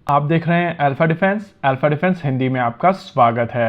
आप देख रहे हैं अल्फा डिफेंस हिंदी में आपका स्वागत है।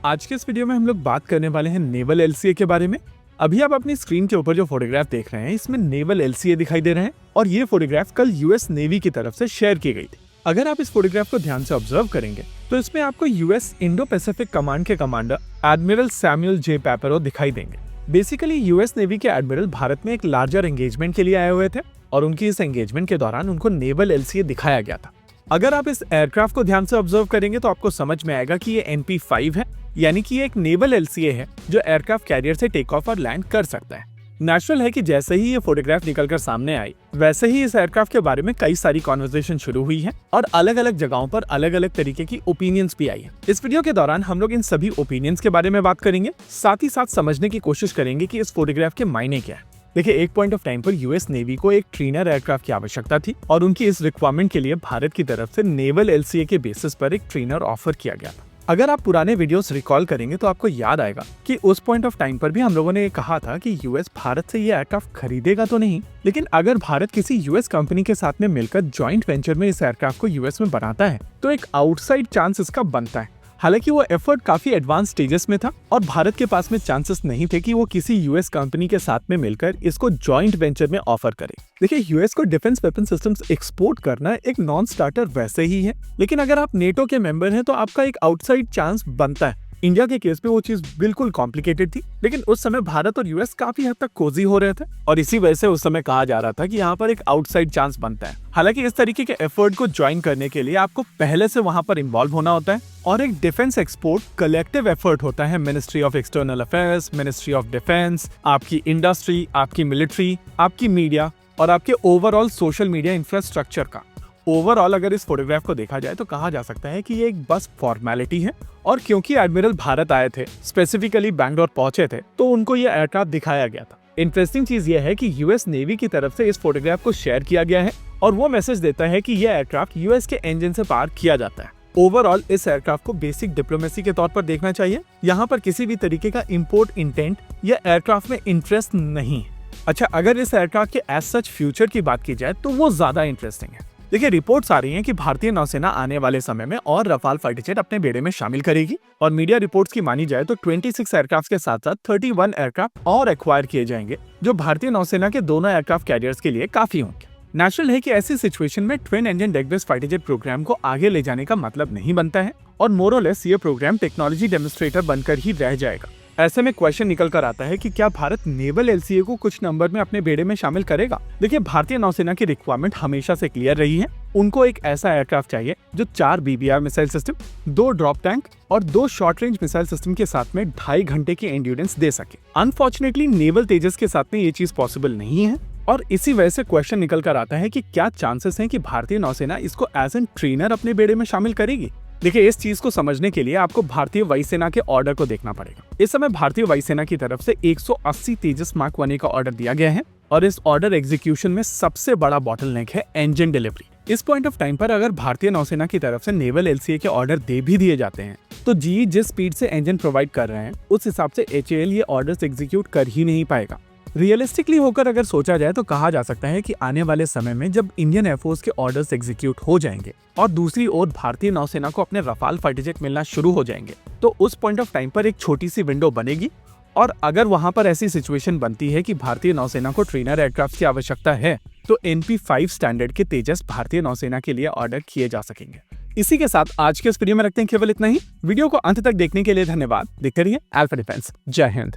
आज के इस वीडियो में हम लोग बात करने वाले हैं नेवल एलसीए के बारे में। अभी आप अपनी स्क्रीन के ऊपर जो फोटोग्राफ देख रहे हैं इसमें नेवल एलसीए दिखाई दे रहे हैं और ये फोटोग्राफ कल यूएस नेवी की तरफ से शेयर की गई थी। अगर आप इस फोटोग्राफ को ध्यान से ऑब्जर्व करेंगे तो इसमें आपको यूएस इंडो पैसिफिक कमांड के कमांडर एडमिरल सैमुअल जे पेपेरो दिखाई देंगे। बेसिकली यूएस नेवी के एडमिरल भारत में एक लार्जर एंगेजमेंट के लिए आए हुए थे और उनकी इस एंगेजमेंट के दौरान उनको नेवल एलसीए दिखाया गया था। अगर आप इस एयरक्राफ्ट को ध्यान से ऑब्जर्व करेंगे तो आपको समझ में आएगा कि ये NP5 है, यानी कि ये एक नेवल एलसीए है जो एयरक्राफ्ट कैरियर से टेक ऑफ और लैंड कर सकता है। नेचुरल है कि जैसे ही ये फोटोग्राफ निकलकर सामने आई वैसे ही इस एयरक्राफ्ट के बारे में कई सारी कॉन्वर्सेशन शुरू हुई है और अलग अलग जगहों पर अलग अलग तरीके की ओपिनियंस भी आई है। इस वीडियो के दौरान हम लोग इन सभी ओपिनियंस के बारे में बात करेंगे, साथ ही साथ समझने की कोशिश करेंगे कि इस फोटोग्राफ के मायने क्या है। देखिए, एक पॉइंट ऑफ टाइम पर यूएस नेवी को एक ट्रेनर एयरक्राफ्ट की आवश्यकता थी और उनकी इस रिक्वायरमेंट के लिए भारत की तरफ से नेवल एलसीए के बेसिस पर एक ट्रेनर ऑफर किया गया था। अगर आप पुराने वीडियोस रिकॉल करेंगे तो आपको याद आएगा कि उस पॉइंट ऑफ टाइम पर भी हम लोगों ने कहा था कि यूएस भारत से ये एयरक्राफ्ट खरीदेगा तो नहीं, लेकिन अगर भारत किसी यूएस कंपनी के साथ में मिलकर जॉइंट वेंचर में इस एयरक्राफ्ट को यूएस में बनाता है तो एक आउटसाइड चांस इसका बनता है। हालांकि वो एफर्ट काफी एडवांस स्टेजेस में था और भारत के पास में चांसेस नहीं थे कि वो किसी यूएस कंपनी के साथ में मिलकर इसको जॉइंट वेंचर में ऑफर करे। देखिए, यूएस को डिफेंस वेपन सिस्टम्स एक्सपोर्ट करना एक नॉन स्टार्टर वैसे ही है, लेकिन अगर आप नेटो के मेंबर हैं तो आपका एक आउटसाइड चांस बनता है। इंडिया के केस में वो चीज बिल्कुल कॉम्प्लिकेटेड थी, लेकिन उस समय भारत और यूएस काफी हद तक कोजी हो रहे थे और इसी वजह से उस समय कहा जा रहा था कि यहाँ पर एक आउटसाइड चांस बनता है। हालांकि इस तरीके के एफर्ट को ज्वाइन करने के लिए आपको पहले से वहां पर इन्वॉल्व होना होता है और एक डिफेंस एक्सपोर्ट कलेक्टिव एफर्ट होता है। Ministry of external affairs, ministry of defence, आपकी इंडस्ट्री, आपकी मिलिट्री, आपकी मीडिया और आपके ओवरऑल सोशल मीडिया इंफ्रास्ट्रक्चर का। ओवरऑल अगर इस फोटोग्राफ को देखा जाए तो कहा जा सकता है कि ये एक बस फॉर्मेलिटी है और क्योंकि एडमिरल भारत आए थे, स्पेसिफिकली बैंगलोर पहुंचे थे, तो उनको ये एयरक्राफ्ट दिखाया गया था। इंटरेस्टिंग चीज ये है कि यूएस नेवी की तरफ से इस फोटोग्राफ को शेयर किया गया है और वो मैसेज देता है कि यह एयरक्राफ्ट यूएस के इंजन से पार किया जाता है। ओवरऑल इस एयरक्राफ्ट को बेसिक डिप्लोमेसी के तौर पर देखना चाहिए। यहाँ पर किसी भी तरीके का इंपोर्ट इंटेंट या एयरक्राफ्ट में इंटरेस्ट नहीं है। अच्छा, अगर इस एयरक्राफ्ट के एज सच फ्यूचर की बात की जाए तो वो ज्यादा इंटरेस्टिंग है। देखिए, रिपोर्ट्स आ रही हैं कि भारतीय नौसेना आने वाले समय में और रफाल फाइटर जेट अपने बेड़े में शामिल करेगी और मीडिया रिपोर्ट्स की मानी जाए तो 26 एयरक्राफ्ट के साथ साथ 31 एयरक्राफ्ट और एक्वायर किए जाएंगे जो भारतीय नौसेना के दोनों एयरक्राफ्ट कैरियर्स के लिए काफी होंगे। नेचुरल है कि ऐसी सिचुएशन में twin engine deck based fighter jet programme को आगे ले जाने का मतलब नहीं बनता है और मोरलेस ये प्रोग्राम टेक्नोलॉजी डेमोन्स्ट्रेटर बनकर ही रह जाएगा। ऐसे में क्वेश्चन निकल कर आता है कि क्या भारत नेवल एलसीए को कुछ नंबर में अपने बेड़े में शामिल करेगा। देखिए, भारतीय नौसेना की रिक्वायरमेंट हमेशा से क्लियर रही है। उनको एक ऐसा एयरक्राफ्ट चाहिए जो 4 BBR missile system, 2 drop tank और 2 शॉर्ट रेंज मिसाइल सिस्टम के साथ में 2.5 घंटे की एंड्योरेंस दे सके। अनफॉर्चुनेटली नेवल तेजस के साथ में ये चीज पॉसिबल नहीं है और इसी वजह से क्वेश्चन निकल कर आता है कि क्या चांसेस हैं कि भारतीय नौसेना इसको एज एन ट्रेनर अपने बेड़े में शामिल करेगी। देखिए, इस चीज को समझने के लिए आपको भारतीय वायुसेना के ऑर्डर को देखना पड़ेगा। इस समय भारतीय वायुसेना की तरफ से 180 तेजस मार्क 1 का ऑर्डर दिया गया है और इस ऑर्डर एग्जीक्यूशन में सबसे बड़ा बॉटलनेक है इंजन डिलीवरी। इस पॉइंट ऑफ टाइम पर अगर भारतीय नौसेना की तरफ से नेवल एलसीए के ऑर्डर दे भी दिए जाते हैं तो जीई जिस स्पीड से इंजन प्रोवाइड कर रहे हैं उस हिसाब से HAL ये ऑर्डर्स एग्जीक्यूट कर ही नहीं पाएगा। रियलिस्टिकली होकर अगर सोचा जाए तो कहा जा सकता है कि आने वाले समय में जब इंडियन एयरफोर्स के ऑर्डर्स एग्जीक्यूट हो जाएंगे और दूसरी ओर भारतीय नौसेना को अपने रफाल फाइटर जेट मिलना शुरू हो जाएंगे तो उस पॉइंट ऑफ टाइम पर एक छोटी सी विंडो बनेगी और अगर वहां पर ऐसी सिचुएशन बनती है कि भारतीय नौसेना को ट्रेनर एयरक्राफ्ट की आवश्यकता है तो NP5 स्टैंडर्ड के तेजस भारतीय नौसेना के लिए ऑर्डर किए जा सकेंगे। इसी के साथ आज के इस वीडियो में रखते हैं केवल इतना ही। वीडियो को अंत तक देखने के लिए धन्यवाद। देखते रहिए अल्फा डिफेंस। जय हिंद।